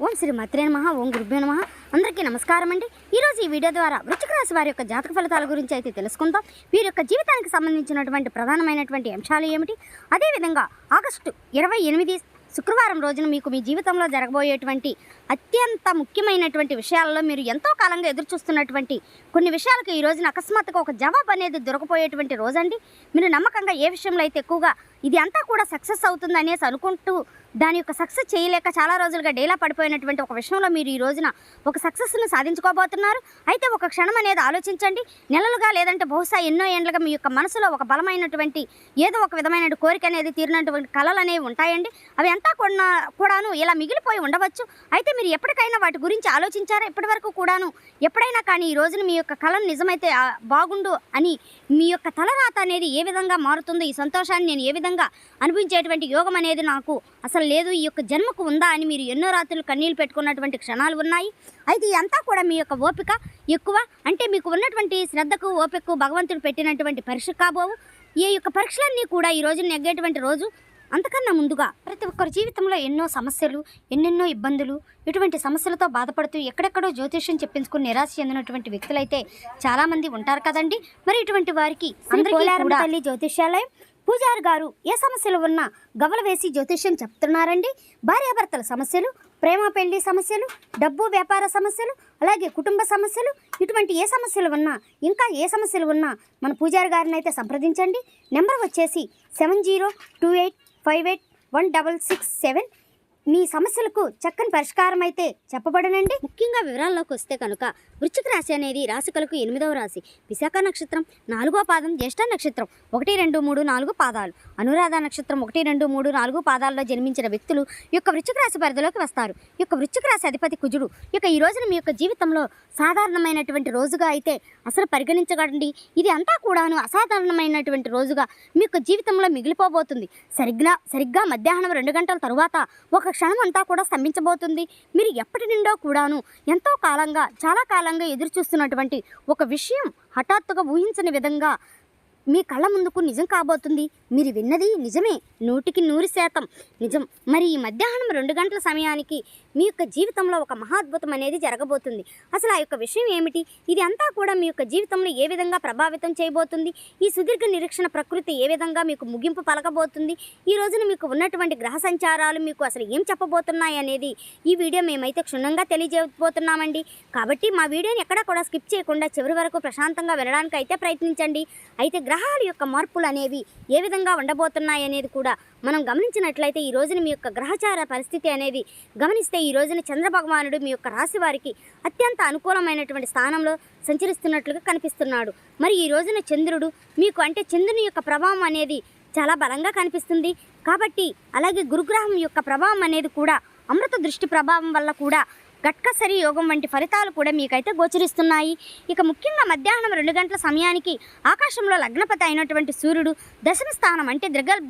ఓం శ్రీ మాత్రే నమః. ఓం గురుభ్యో నమః. అందరికీ నమస్కారం అండి. ఈరోజు ఈ వీడియో ద్వారా వృశ్చిక రాశి వారి యొక్క జాతక ఫలితాల గురించి అయితే తెలుసుకుందాం. వీరి యొక్క జీవితానికి సంబంధించినటువంటి ప్రధానమైనటువంటి అంశాలు ఏమిటి, అదేవిధంగా ఆగస్టు 28 శుక్రవారం రోజున మీకు మీ జీవితంలో జరగబోయేటువంటి అత్యంత ముఖ్యమైనటువంటి విషయాలలో మీరు ఎంతో కాలంగా ఎదురు చూస్తున్నటువంటి కొన్ని విషయాలకు ఈ రోజున అకస్మాత్తుగా ఒక జవాబు అనేది దొరకపోయేటువంటి రోజండి. మీరు నమ్మకంగా ఏ విషయంలో అయితే ఎక్కువగా ఇది అంతా కూడా సక్సెస్ అవుతుంది అనేసి అనుకుంటూ దాని యొక్క సక్సెస్ చేయలేక చాలా రోజులుగా డేలా పడిపోయినటువంటి ఒక విషయంలో మీరు ఈ రోజున ఒక సక్సెస్ను సాధించుకోబోతున్నారు. అయితే ఒక క్షణం అనేది ఆలోచించండి. నెలలుగా లేదంటే బహుశా ఎన్నో ఏండ్లుగా మీ యొక్క మనసులో ఒక బలమైనటువంటి ఏదో ఒక విధమైన కోరిక అనేది తీరినటువంటి కళలు అనేవి ఉంటాయండి. అవి అంతా కూడాను ఇలా మిగిలిపోయి ఉండవచ్చు. అయితే మీరు ఎప్పటికైనా వాటి గురించి ఆలోచించారా? ఇప్పటి వరకు కూడాను ఎప్పుడైనా కానీ ఈ రోజున మీ యొక్క కళను నిజమైతే బాగుండు అని మీ యొక్క తలరాత అనేది ఏ విధంగా మారుతుందో, ఈ సంతోషాన్ని నేను ఏ విధంగా అనుభవించేటువంటి యోగం అనేది నాకు అసలు లేదు, ఈ యొక్క జన్మకు ఉందా అని మీరు ఎన్నో రాత్రులు కన్నీళ్ళు పెట్టుకున్నటువంటి క్షణాలు ఉన్నాయి. అయితే ఇదంతా కూడా మీ యొక్క ఓపిక ఎక్కువ, అంటే మీకు ఉన్నటువంటి శ్రద్ధకు ఓపికకు భగవంతుడు పెట్టినటువంటి పరీక్ష కాబోవు. ఈ యొక్క పరీక్షలన్నీ కూడా ఈ రోజు నెగ్గేటువంటి రోజు. అంతకన్నా ముందుగా ప్రతి ఒక్కరి జీవితంలో ఎన్నో సమస్యలు, ఎన్నెన్నో ఇబ్బందులు, ఇటువంటి సమస్యలతో బాధపడుతూ ఎక్కడెక్కడో జ్యోతిష్యం చెప్పించుకుని నిరాశ చెందినటువంటి వ్యక్తులైతే చాలామంది ఉంటారు కదండి. మరి ఇటువంటి వారికి తల్లి జ్యోతిష్యాలయం పూజారి గారు ఏ సమస్యలు ఉన్నా గవల వేసి జ్యోతిష్యం చెప్తున్నారండి. భార్యాభర్తల సమస్యలు, ప్రేమ పెళ్లి సమస్యలు, డబ్బు వ్యాపార సమస్యలు, అలాగే కుటుంబ సమస్యలు, ఇటువంటి ఏ సమస్యలు ఉన్నా, ఇంకా ఏ సమస్యలు ఉన్నా మన పూజారి గారిని అయితే సంప్రదించండి. నెంబర్ వచ్చేసి 7028581667. మీ సమస్యలకు చక్కని పరిష్కారం అయితే చెప్పబడనండి. ముఖ్యంగా వివరాల్లోకి వస్తే కనుక వృశ్చిక రాశి అనేది రాశికులకు 8వ రాశి. విశాఖ నక్షత్రం 4వ పాదం, జ్యేష్ఠ నక్షత్రం 1, 2, 3, 4 పాదాలు, అనురాధ నక్షత్రం 1, 2, 3, 4 పాదాల్లో జన్మించిన వ్యక్తులు ఈ యొక్క వృశ్చిక రాశి పరిధిలోకి వస్తారు. ఈ యొక్క వృశ్చిక రాశి అధిపతి కుజుడు. ఇక ఈ రోజున మీ యొక్క జీవితంలో సాధారణమైనటువంటి రోజుగా అయితే అసలు పరిగణించకండి. ఇది అంతా కూడాను అసాధారణమైనటువంటి రోజుగా మీ యొక్క జీవితంలో మిగిలిపోబోతుంది. సరిగ్గా మధ్యాహ్నం 2 గంటల తరువాత ఒక క్షణం అంతా కూడా స్తంభించబోతుంది. మీరు ఎప్పటి నుండో కూడాను ఎంతో కాలంగా, చాలా కాలంగా ఎదురు చూస్తున్నటువంటి ఒక విషయం హఠాత్తుగా ఊహించని విధంగా మీ కళ్ళ ముందుకు నిజం కాబోతుంది. మీరు విన్నది నిజమే, 100% నిజం. మరి ఈ మధ్యాహ్నం 2 గంటల సమయానికి మీ యొక్క జీవితంలో ఒక మహాద్భుతం అనేది జరగబోతుంది. అసలు ఆ యొక్క విషయం ఏమిటి, ఇది అంతా కూడా మీ యొక్క జీవితంలో ఏ విధంగా ప్రభావితం చేయబోతుంది, ఈ సుదీర్ఘ నిరీక్షణ ప్రకృతి ఏ విధంగా మీకు ముగింపు పలకబోతుంది, ఈ రోజున మీకు ఉన్నటువంటి గ్రహ సంచారాలు మీకు అసలు ఏం చెప్పబోతున్నాయి అనేది ఈ వీడియో మేమైతే క్షుణ్ణంగా తెలియజేయబోతున్నామండి. కాబట్టి మా వీడియోని ఎక్కడా కూడా స్కిప్ చేయకుండా చివరి వరకు ప్రశాంతంగా వినడానికి అయితే ప్రయత్నించండి. అయితే గ్రహాల యొక్క మార్పులు అనేవి ఏ విధంగా ఉండబోతున్నాయి అనేది కూడా మనం గమనించినట్లయితే ఈ రోజున మీ యొక్క గ్రహచార పరిస్థితి అనేది గమనిస్తే ఈ రోజున చంద్రభగవానుడు మీ యొక్క రాశి వారికి అత్యంత అనుకూలమైనటువంటి స్థానంలో సంచరిస్తున్నట్లుగా కనిపిస్తున్నాడు. మరి ఈ రోజున చంద్రుడు మీకు, అంటే చంద్రుని యొక్క ప్రభావం అనేది చాలా బలంగా కనిపిస్తుంది. కాబట్టి అలాగే గురుగ్రహం యొక్క ప్రభావం అనేది కూడా అమృత దృష్టి ప్రభావం వల్ల కూడా గట్కసరి యోగం వంటి ఫలితాలు కూడా మీకైతే గోచరిస్తున్నాయి. ఇక ముఖ్యంగా మధ్యాహ్నం 2 గంటల సమయానికి ఆకాశంలో లగ్నపతి అయినటువంటి సూర్యుడు దశమ స్థానం, అంటే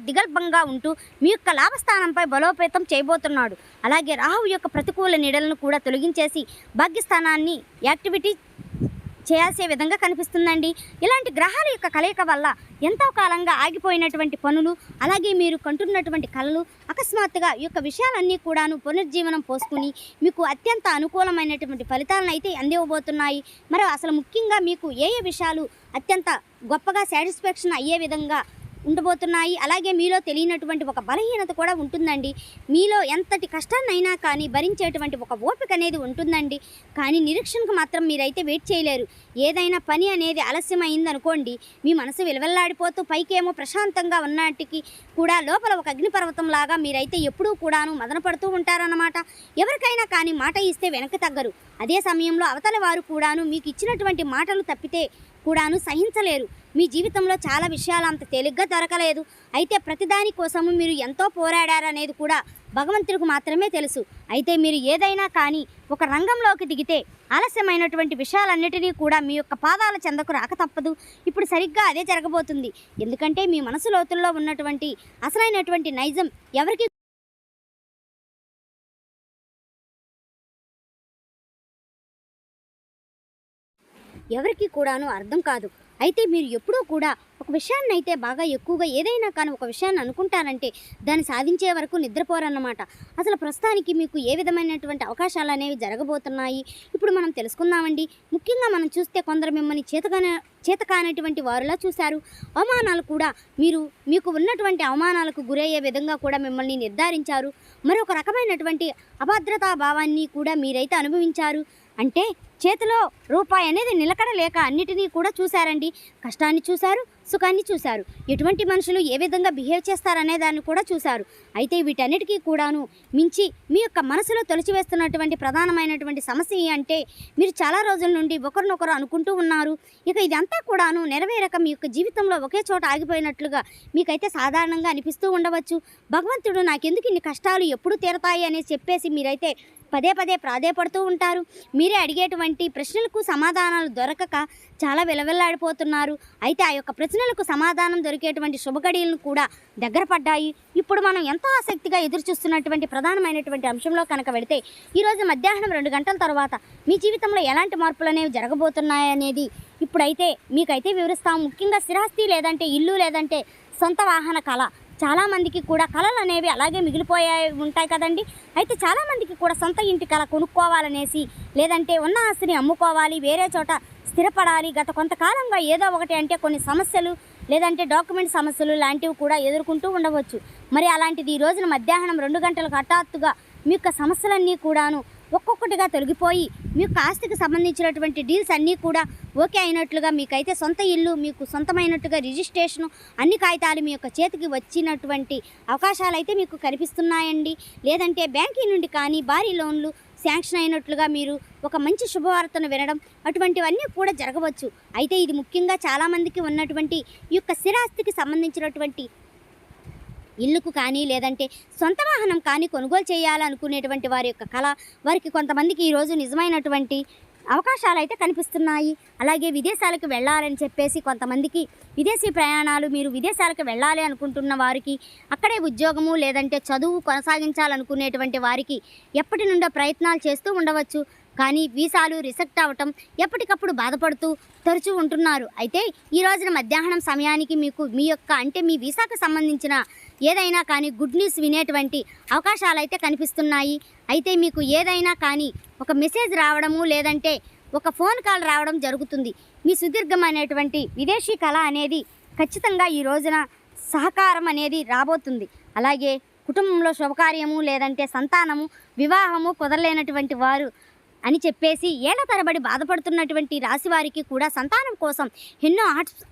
దిగల్భంగా ఉంటూ మీ యొక్క లాభస్థానంపై బలోపేతం చేయబోతున్నాడు. అలాగే రాహువు యొక్క ప్రతికూల నీడలను కూడా తొలగించేసి భాగ్యస్థానాన్ని యాక్టివిటీ చేయాల్సే విధంగా కనిపిస్తుందండి. ఇలాంటి గ్రహాల యొక్క కలయిక వల్ల ఎంతో కాలంగా ఆగిపోయినటువంటి పనులు, అలాగే మీరు కంటున్నటువంటి కళలు అకస్మాత్తుగా ఈ యొక్క విషయాలన్నీ కూడాను పునర్జీవనం పోసుకుని మీకు అత్యంత అనుకూలమైనటువంటి ఫలితాలను అయితే అందివ్వబోతున్నాయి. మరి అసలు ముఖ్యంగా మీకు ఏ విషయాలు అత్యంత గొప్పగా సాటిస్ఫాక్షన్ అయ్యే విధంగా ఉండబోతున్నాయి. అలాగే మీలో తెలియనటువంటి ఒక బలహీనత కూడా ఉంటుందండి. మీలో ఎంతటి కష్టాన్నైనా కానీ భరించేటువంటి ఒక ఓపిక అనేది ఉంటుందండి. కానీ నిరీక్షణకు మాత్రం మీరైతే వెయిట్ చేయలేరు. ఏదైనా పని అనేది ఆలస్యమైందనుకోండి, మీ మనసు విలవెల్లాడిపోతూ పైకేమో ప్రశాంతంగా ఉన్నటికి కూడా లోపల ఒక అగ్నిపర్వతం లాగా మీరైతే ఎప్పుడూ కూడాను మదనపడుతూ ఉంటారన్నమాట. ఎవరికైనా కానీ మాట ఇస్తే వెనక్కి తగ్గరు. అదే సమయంలో అవతల వారు కూడాను మీకు ఇచ్చినటువంటి మాటలు తప్పితే కూడాను సహించలేరు. మీ జీవితంలో చాలా విషయాలు అంత తేలిగ్గా దొరకలేదు. అయితే ప్రతిదాని కోసము మీరు ఎంతో పోరాడారనేది కూడా భగవంతుడికి మాత్రమే తెలుసు. అయితే మీరు ఏదైనా కానీ ఒక రంగంలోకి దిగితే ఆలస్యమైనటువంటి విషయాలన్నిటినీ కూడా మీ యొక్క పాదాల చెందకు రాక తప్పదు. ఇప్పుడు సరిగ్గా అదే జరగబోతుంది. ఎందుకంటే మీ మనసు లోతుల్లో ఉన్నటువంటి అసలైనటువంటి నైజం ఎవరికి కూడాను అర్థం కాదు. అయితే మీరు ఎప్పుడూ కూడా ఒక విషయాన్ని అయితే బాగా ఎక్కువగా ఏదైనా కానీ ఒక విషయాన్ని అనుకుంటారంటే దాన్ని సాధించే వరకు నిద్రపోరన్నమాట. అసలు ప్రస్తుతానికి మీకు ఏ విధమైనటువంటి అవకాశాలు అనేవి జరగబోతున్నాయి ఇప్పుడు మనం తెలుసుకుందామండి. ముఖ్యంగా మనం చూస్తే కొందరు మిమ్మల్ని చేతకానటువంటి వారులా చూశారు. అవమానాలు కూడా మీకు ఉన్నటువంటి అవమానాలకు గురయ్యే విధంగా కూడా మిమ్మల్ని నిర్ధారించారు. మరొక రకమైనటువంటి అభద్రతా భావాన్ని కూడా మీరైతే అనుభవించారు. అంటే చేతిలో రూపాయి అనేది నిలకడ లేక అన్నిటినీ కూడా చూశారండి. కష్టాన్ని చూశారు, సుఖాన్ని చూశారు, ఎటువంటి మనుషులు ఏ విధంగా బిహేవ్ చేస్తారనే దాన్ని కూడా చూశారు. అయితే వీటన్నిటికీ కూడాను మించి మీ యొక్క మనసులో తొలిచివేస్తున్నటువంటి ప్రధానమైనటువంటి సమస్య అంటే మీరు చాలా రోజుల నుండి ఒకరినొకరు అనుకుంటూ ఉన్నారు. ఇక ఇదంతా కూడాను నెరవేరక మీ యొక్క జీవితంలో ఒకే చోట ఆగిపోయినట్లుగా మీకైతే సాధారణంగా అనిపిస్తూ ఉండవచ్చు. భగవంతుడు నాకెందుకు ఇన్ని కష్టాలు ఎప్పుడు తీరతాయి అనేసి చెప్పేసి మీరైతే పదే పదే ప్రాధేయపడుతూ ఉంటారు. మీరే అడిగేటువంటి ప్రశ్నలకు సమాధానాలు దొరకక చాలా విలవిల్లాడిపోతున్నారు. అయితే ఆ యొక్క ప్రశ్నలకు సమాధానం దొరికేటువంటి శుభగడియలను కూడా దగ్గర పడ్డాయి. ఇప్పుడు మనం ఎంతో ఆసక్తిగా ఎదురుచూస్తున్నటువంటి ప్రధానమైనటువంటి అంశంలో కనుక వెళితే ఈరోజు మధ్యాహ్నం 2 గంటల తర్వాత మీ జీవితంలో ఎలాంటి మార్పులు అనేవి జరగబోతున్నాయనేది ఇప్పుడైతే మీకైతే వివరిస్తాం. ముఖ్యంగా స్థిరాస్తి లేదంటే ఇల్లు లేదంటే సొంత వాహన కళ చాలామందికి కూడా కళలు అనేవి అలాగే మిగిలిపోయాయి ఉంటాయి కదండి. అయితే చాలామందికి కూడా సొంత ఇంటి కళ కొనుక్కోవాలనేసి లేదంటే ఉన్న ఆస్తిని అమ్ముకోవాలి, వేరే చోట స్థిరపడాలి. గత కొంతకాలంగా ఏదో ఒకటి అంటే కొన్ని సమస్యలు లేదంటే డాక్యుమెంట్ సమస్యలు లాంటివి కూడా ఎదుర్కొంటూ ఉండవచ్చు. మరి అలాంటిది ఈ రోజున మధ్యాహ్నం 2 గంటలకు హఠాత్తుగా మీ యొక్క సమస్యలన్నీ కూడాను ఒక్కొక్కటిగా తొలగిపోయి మీ యొక్క ఆస్తికి సంబంధించినటువంటి డీల్స్ అన్నీ కూడా ఓకే అయినట్లుగా మీకైతే సొంత ఇల్లు మీకు సొంతమైనట్టుగా రిజిస్ట్రేషను అన్ని కాగితాలు మీ యొక్క చేతికి వచ్చినటువంటి అవకాశాలు అయితే మీకు కనిపిస్తున్నాయండి. లేదంటే బ్యాంకు నుండి కానీ భారీ లోన్లు శాంక్షన్ అయినట్లుగా మీరు ఒక మంచి శుభవార్తను వినడం అటువంటివన్నీ కూడా జరగవచ్చు. అయితే ఇది ముఖ్యంగా చాలామందికి ఉన్నటువంటి ఈ యొక్క స్థిరాస్తికి సంబంధించినటువంటి ఇల్లుకు కానీ లేదంటే సొంత వాహనం కానీ కొనుగోలు చేయాలనుకునేటువంటి వారి యొక్క కళ వారికి కొంతమందికి ఈరోజు నిజమైనటువంటి అవకాశాలు అయితే కనిపిస్తున్నాయి. అలాగే విదేశాలకు వెళ్ళాలని చెప్పేసి కొంతమందికి విదేశీ ప్రయాణాలు మీరు విదేశాలకు వెళ్ళాలి అనుకుంటున్న వారికి అక్కడే ఉద్యోగము లేదంటే చదువు కొనసాగించాలనుకునేటువంటి వారికి ఎప్పటి నుండో ప్రయత్నాలు చేస్తూ ఉండవచ్చు. కానీ వీసాలు రిజెక్ట్ అవ్వటం ఎప్పటికప్పుడు బాధపడుతూ తరచూ ఉంటున్నారు. అయితే ఈ రోజున మధ్యాహ్నం సమయానికి మీకు మీ యొక్క అంటే మీ వీసాకు సంబంధించిన ఏదైనా కానీ గుడ్ న్యూస్ వినేటువంటి అవకాశాలు అయితే కనిపిస్తున్నాయి. అయితే మీకు ఏదైనా కానీ ఒక మెసేజ్ రావడము లేదంటే ఒక ఫోన్ కాల్ రావడం జరుగుతుంది. మీ సుదీర్ఘమైనటువంటి విదేశీ కళ అనేది ఖచ్చితంగా ఈ రోజున సహకారం అనేది రాబోతుంది. అలాగే కుటుంబంలో శుభకార్యము లేదంటే సంతానము వివాహము కుదరలేనటువంటి వారు అని చెప్పేసి ఏళ్ల తరబడి బాధపడుతున్నటువంటి రాశి వారికి కూడా సంతానం కోసం ఎన్నో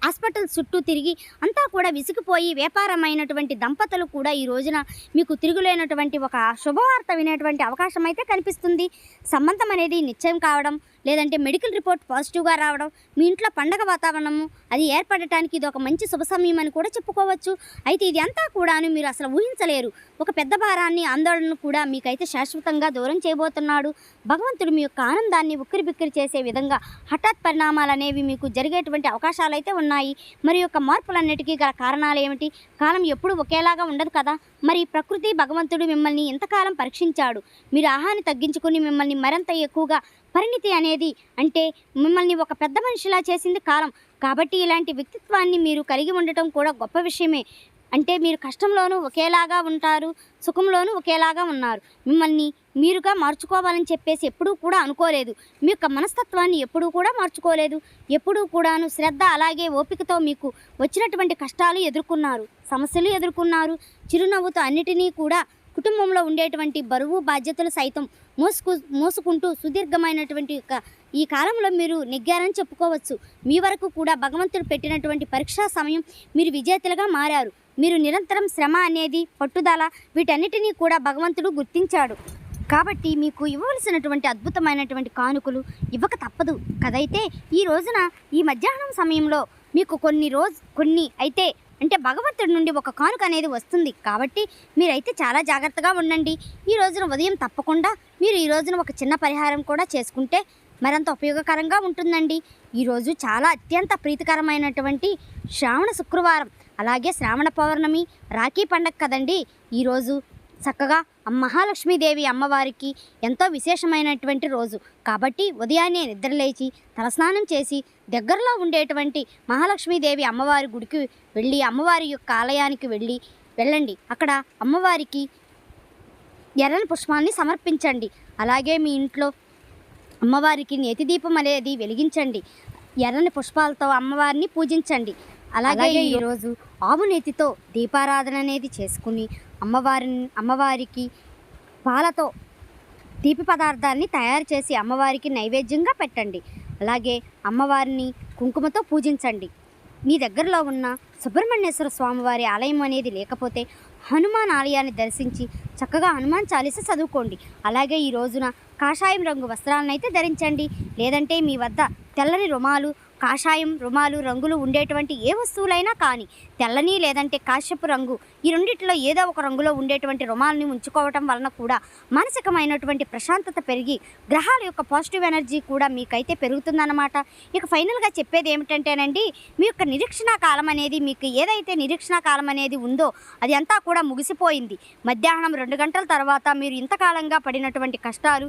హాస్పిటల్స్ చుట్టూ తిరిగి అంతా కూడా విసిగిపోయి వ్యాపారమైనటువంటి దంపతులు కూడా ఈ రోజున మీకు తిరుగులేనటువంటి ఒక శుభవార్త వినేటువంటి అవకాశం అయితే కనిపిస్తుంది. సంబంధం అనేది నిశ్చయం కావడం లేదంటే మెడికల్ రిపోర్ట్ పాజిటివ్గా రావడం మీ ఇంట్లో పండగ వాతావరణము అది ఏర్పడటానికి ఇది ఒక మంచి శుభ సమయం అని కూడా చెప్పుకోవచ్చు. అయితే ఇది అంతా కూడాను మీరు అసలు ఊహించలేరు. ఒక పెద్ద భారాన్ని ఆందోళనను కూడా మీకైతే శాశ్వతంగా దూరం చేయబోతున్నాడు. భగవంతుడు మీ యొక్క ఆనందాన్ని ఉక్కిరిబిక్కిరి చేసే విధంగా హఠాత్ పరిణామాలు అనేవి మీకు జరిగేటువంటి అవకాశాలు అయితే ఉన్నాయి. మరి యొక్క మార్పులన్నిటికీ గల కారణాలు ఏమిటి? కాలం ఎప్పుడు ఒకేలాగా ఉండదు కదా. మరి ప్రకృతి భగవంతుడు మిమ్మల్ని ఎంతకాలం పరీక్షించాడు. మీరు ఆహాన్ని తగ్గించుకుని మిమ్మల్ని మరింత ఎక్కువగా పరిణితి అనేది అంటే మిమ్మల్ని ఒక పెద్ద మనిషిలా చేసింది కాలం. కాబట్టి ఇలాంటి వ్యక్తిత్వాన్ని మీరు కలిగి ఉండటం కూడా గొప్ప విషయమే. అంటే మీరు కష్టంలోనూ ఒకేలాగా ఉంటారు, సుఖంలోనూ ఒకేలాగా ఉన్నారు. మిమ్మల్ని మీరుగా మార్చుకోవాలని చెప్పేసి ఎప్పుడూ కూడా అనుకోలేదు. మీ యొక్క మనస్తత్వాన్ని ఎప్పుడూ కూడా మార్చుకోలేదు. ఎప్పుడూ కూడాను శ్రద్ధ అలాగే ఓపికతో మీకు వచ్చినటువంటి కష్టాలు ఎదుర్కొన్నారు, సమస్యలు ఎదుర్కొన్నారు. చిరునవ్వుతో అన్నిటినీ కూడా కుటుంబంలో ఉండేటువంటి బరువు బాధ్యతలు సైతం మోసుకుంటూ సుదీర్ఘమైనటువంటి ఈ కాలంలో మీరు నెగ్గారని చెప్పుకోవచ్చు. మీ వరకు కూడా భగవంతుడు పెట్టినటువంటి పరీక్షా సమయం మీరు విజేతలుగా మారారు. మీరు నిరంతరం శ్రమ అనేది పట్టుదల వీటన్నిటినీ కూడా భగవంతుడు గుర్తించాడు. కాబట్టి మీకు ఇవ్వవలసినటువంటి అద్భుతమైనటువంటి కానుకలు ఇవ్వక తప్పదు కదైతే ఈ రోజున ఈ మధ్యాహ్నం సమయంలో మీకు కొన్ని అయితే అంటే భగవంతుడి నుండి ఒక కానుక అనేది వస్తుంది. కాబట్టి మీరైతే చాలా జాగ్రత్తగా ఉండండి. ఈ రోజున ఉదయం తప్పకుండా మీరు ఈ రోజున ఒక చిన్న పరిహారం కూడా చేసుకుంటే మరింత ఉపయోగకరంగా ఉంటుందండి. ఈరోజు చాలా అత్యంత ప్రీతికరమైనటువంటి శ్రావణ శుక్రవారం, అలాగే శ్రావణ పౌర్ణమి, రాఖీ పండగ కదండి. ఈరోజు చక్కగా మహాలక్ష్మీదేవి అమ్మవారికి ఎంతో విశేషమైనటువంటి రోజు. కాబట్టి ఉదయాన్నే నిద్రలేచి తలస్నానం చేసి దగ్గరలో ఉండేటువంటి మహాలక్ష్మీదేవి అమ్మవారి గుడికి వెళ్ళి అమ్మవారి యొక్క ఆలయానికి వెళ్ళండి. అక్కడ అమ్మవారికి ఎర్రని పుష్పాన్ని సమర్పించండి. అలాగే మీ ఇంట్లో అమ్మవారికి నేతి దీపం అనేది వెలిగించండి. ఎర్రని పుష్పాలతో అమ్మవారిని పూజించండి. అలాగే ఈరోజు ఆవు నేతితో దీపారాధన అనేది చేసుకుని అమ్మవారికి పాలతో తీపి పదార్థాన్ని తయారు చేసి అమ్మవారికి నైవేద్యంగా పెట్టండి. అలాగే అమ్మవారిని కుంకుమతో పూజించండి. మీ దగ్గరలో ఉన్న సుబ్రహ్మణ్యేశ్వర స్వామివారి ఆలయం అనేది లేకపోతే హనుమాన్ ఆలయాన్ని దర్శించి చక్కగా హనుమాన్ చాలీస చదువుకోండి. అలాగే ఈ రోజున కాషాయం రంగు వస్త్రాలను అయితే ధరించండి. లేదంటే మీ వద్ద తెల్లని రుమాలు, కాషాయం రుమాలు రంగులు ఉండేటువంటి ఏ వస్తువులైనా కానీ తెల్లని లేదంటే కాశ్యపు రంగు ఈ రెండిట్లో ఏదో ఒక రంగులో ఉండేటువంటి రుమాలని ఉంచుకోవటం వలన కూడా మానసికమైనటువంటి ప్రశాంతత పెరిగి గ్రహాల యొక్క పాజిటివ్ ఎనర్జీ కూడా మీకైతే పెరుగుతుందన్నమాట. ఇక ఫైనల్గా చెప్పేది ఏమిటంటేనండి, మీ యొక్క నిరీక్షణ కాలం అనేది మీకు ఏదైతే నిరీక్షణ కాలం అనేది ఉందో అది అంతా కూడా ముగిసిపోయింది. మధ్యాహ్నం 2 గంటల తర్వాత మీరు ఇంతకాలంగా పడినటువంటి కష్టాలు,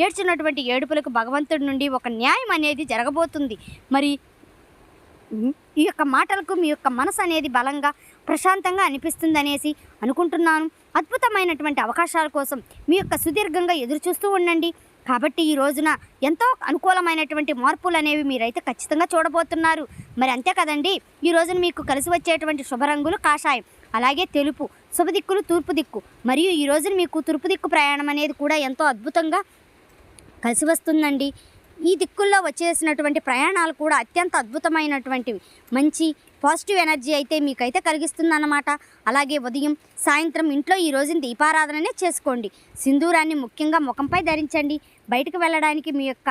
ఏడ్చినటువంటి ఏడుపులకు భగవంతుడి నుండి ఒక న్యాయం అనేది జరగబోతుంది. మరి ఈ యొక్క మాటలకు మీ యొక్క మనసు అనేది బలంగా ప్రశాంతంగా అనిపిస్తుంది అనేసి అనుకుంటున్నాను. అద్భుతమైనటువంటి అవకాశాల కోసం మీ యొక్క సుదీర్ఘంగా ఎదురు చూస్తూ ఉండండి. కాబట్టి ఈ రోజున ఎంతో అనుకూలమైనటువంటి మార్పులు అనేవి మీరైతే ఖచ్చితంగా చూడబోతున్నారు. మరి అంతే కదండి, ఈ రోజున మీకు కలిసి వచ్చేటువంటి శుభరంగులు కాషాయం, అలాగే తెలుపు, శుభదిక్కులు తూర్పు దిక్కు. మరియు ఈ రోజున మీకు తూర్పు దిక్కు ప్రయాణం అనేది కూడా ఎంతో అద్భుతంగా కలిసి వస్తుందండి. ఈ దిక్కుల్లో వచ్చేసినటువంటి ప్రయాణాలు కూడా అత్యంత అద్భుతమైనటువంటివి, మంచి పాజిటివ్ ఎనర్జీ అయితే మీకైతే కలిగిస్తుందన్నమాట. అలాగే ఉదయం సాయంత్రం ఇంట్లో ఈ రోజున దీపారాధననే చేసుకోండి. సింధూరాన్ని ముఖ్యంగా ముఖంపై ధరించండి. బయటకు వెళ్ళడానికి మీ యొక్క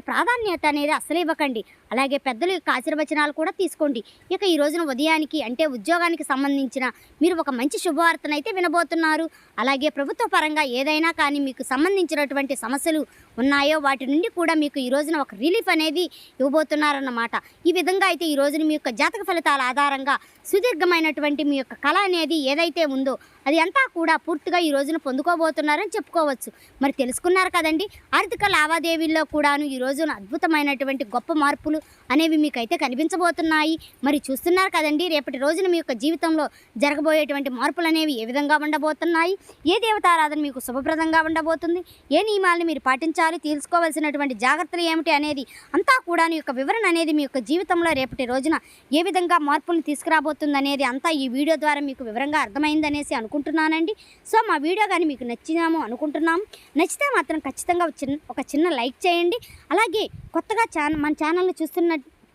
ప్రాధాన్యత అనేది అస్సలు ఇవ్వకండి. అలాగే పెద్దల యొక్క ఆశీర్వచనాలు కూడా తీసుకోండి. ఇక ఈ రోజున ఉదయానికి ఉద్యోగానికి సంబంధించిన మీరు ఒక మంచి శుభవార్తనైతే వినబోతున్నారు. అలాగే ప్రభుత్వ పరంగా ఏదైనా కానీ మీకు సంబంధించినటువంటి సమస్యలు ఉన్నాయో వాటి నుండి కూడా మీకు ఈ రోజున ఒక రిలీఫ్ అనేది ఇవ్వబోతున్నారన్నమాట. ఈ విధంగా అయితే ఈ రోజున మీ యొక్క జాతక ఫలితాల ఆధారంగా సుదీర్ఘమైనటువంటి మీ యొక్క కళ అనేది ఏదైతే ఉందో అది అంతా కూడా పూర్తిగా ఈ రోజున పొందుకోబోతున్నారని చెప్పుకోవచ్చు. మరి తెలుసుకున్నారు కదండి, ఆర్థిక లావాదేవీల్లో కూడాను ఈ రోజున అద్భుతమైనటువంటి గొప్ప మార్పులు అనేవి మీకైతే కనిపించబోతున్నాయి. మరి చూస్తున్నారు కదండి, రేపటి రోజున మీ యొక్క జీవితంలో జరగబోయేటువంటి మార్పులు అనేవి ఏ విధంగా ఉండబోతున్నాయి, ఏ దేవతారాధన మీకు శుభప్రదంగా ఉండబోతుంది, ఏ నియమాలను మీరు పాటించాలి, తీసుకోవాల్సినటువంటి జాగ్రత్తలు ఏమిటి అనేది అంతా కూడా ఈ యొక్క వివరణ అనేది మీ యొక్క జీవితంలో రేపటి రోజున ఏ విధంగా మార్పులు తీసుకురాబోతుంది అనేది అంతా ఈ వీడియో ద్వారా మీకు వివరంగా అర్థమైందనేసి అనుకుంటున్నానండి. సో మా వీడియో కానీ మీకు నచ్చినాము అనుకుంటున్నాము. నచ్చితే మాత్రం ఖచ్చితంగా ఒక చిన్న లైక్ చేయండి. అలాగే కొత్తగా మన ఛానల్ని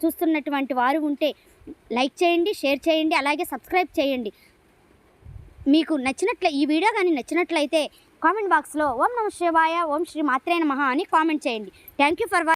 చూస్తున్నటువంటి వారు ఉంటే లైక్ చేయండి, షేర్ చేయండి, అలాగే సబ్స్క్రైబ్ చేయండి. మీకు ఈ వీడియో కానీ నచ్చినట్లయితే కామెంట్ బాక్స్లో ఓం నమః శివాయ, ఓం శ్రీ మాత్రే నమః అని కామెంట్ చేయండి. Thank you for